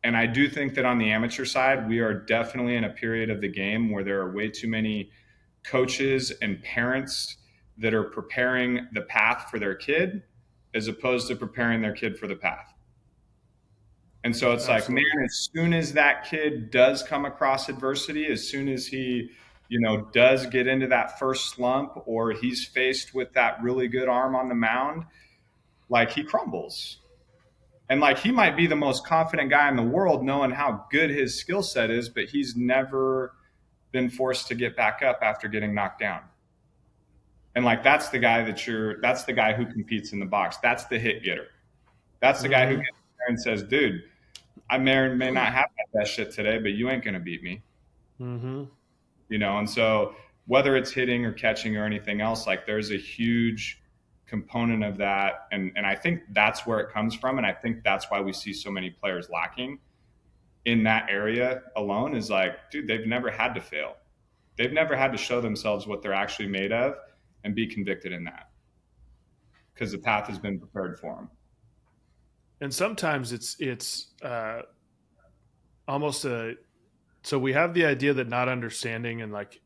And I do think that on the amateur side, we are definitely in a period of the game where there are way too many coaches and parents that are preparing the path for their kid as opposed to preparing their kid for the path. And so it's like, man, Absolutely. as soon as that kid does come across adversity, as soon as he, does get into that first slump or he's faced with that really good arm on the mound, like he crumbles. And like he might be the most confident guy in the world knowing how good his skill set is, but he's never been forced to get back up after getting knocked down. And like that's the guy who competes in the box. That's the hit getter. That's the guy who Mm-hmm. gets there and says, dude, I may or may not have my best shit today, but you ain't gonna beat me. Mm-hmm. And so whether it's hitting or catching or anything else, like there's a huge component of that. And I think that's where it comes from. And I think that's why we see so many players lacking in that area alone is like, dude, they've never had to fail. They've never had to show themselves what they're actually made of and be convicted in that because the path has been prepared for them. And sometimes it's almost a so we have the idea that not understanding and like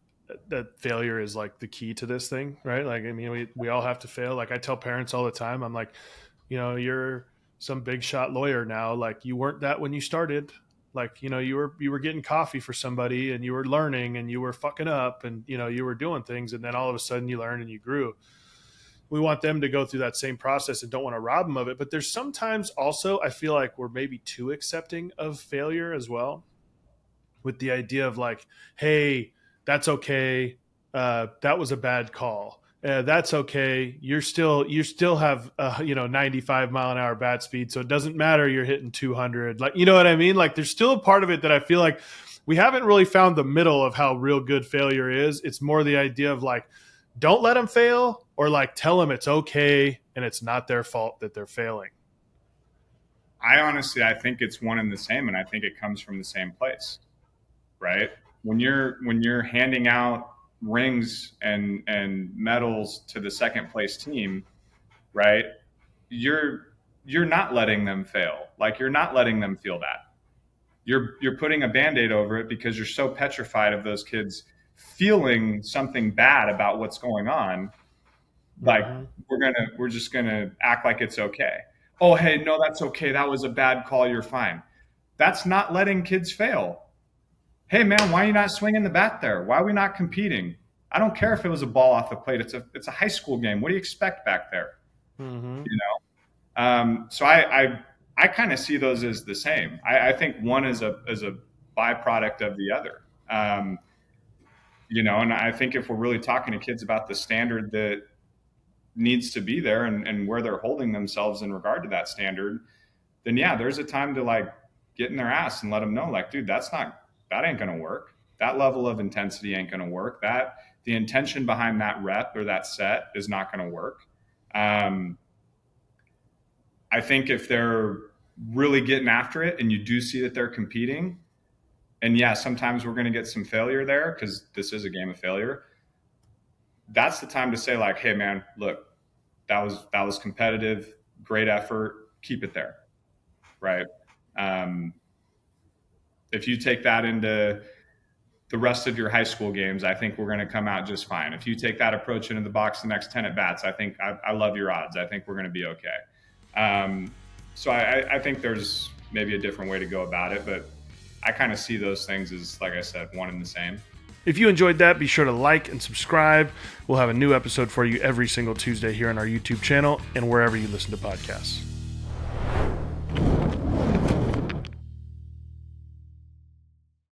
that failure is like the key to this thing, right? Like, I mean, we all have to fail. Like I tell parents all the time, I'm like, you're some big shot lawyer now. Like you weren't that when you started. Like, you were getting coffee for somebody and you were learning and you were fucking up and, you were doing things. And then all of a sudden you learned and you grew. We want them to go through that same process and don't want to rob them of it. But there's sometimes also, I feel like we're maybe too accepting of failure as well, with the idea of like, hey, that's okay. That was a bad call. That's okay. You still have 95-mile-an-hour bat speed, so it doesn't matter. You're hitting 200. Like, you know what I mean? Like, there's still a part of it that I feel like we haven't really found the middle of how real good failure is. It's more the idea of like, don't let them fail, or like tell them it's okay and it's not their fault that they're failing. I think it's one and the same, and I think it comes from the same place, right? When you're handing out rings and medals to the second place team, right? You're not letting them fail. Like you're not letting them feel that. You're putting a band-aid over it because you're so petrified of those kids feeling something bad about what's going on. Like Mm-hmm. we're just gonna act like it's okay. Oh, hey, no, that's okay. That was a bad call. You're fine. That's not letting kids fail. Hey, man, why are you not swinging the bat there? Why are we not competing? I don't care if it was a ball off the plate. It's a high school game. What do you expect back there? Mm-hmm. So I kind of see those as the same. I think one is a byproduct of the other. And I think if we're really talking to kids about the standard that needs to be there and where they're holding themselves in regard to that standard, then yeah, there's a time to like get in their ass and let them know, like, dude, that ain't gonna work. That level of intensity ain't gonna work. That the intention behind that rep or that set is not gonna work. Um, I think if they're really getting after it and you do see that they're competing, and yeah, sometimes we're going to get some failure there because this is a game of failure. That's the time to say like, hey man, look, that was competitive, great effort, keep it there, right? Um, if you take that into the rest of your high school games, I think we're going to come out just fine. If you take that approach into the box the next 10 at bats, I think I love your odds. I think we're going to be okay. So I think there's maybe a different way to go about it, but I kind of see those things as, like I said, one and the same. If you enjoyed that, be sure to like and subscribe. We'll have a new episode for you every single Tuesday here on our YouTube channel and wherever you listen to podcasts.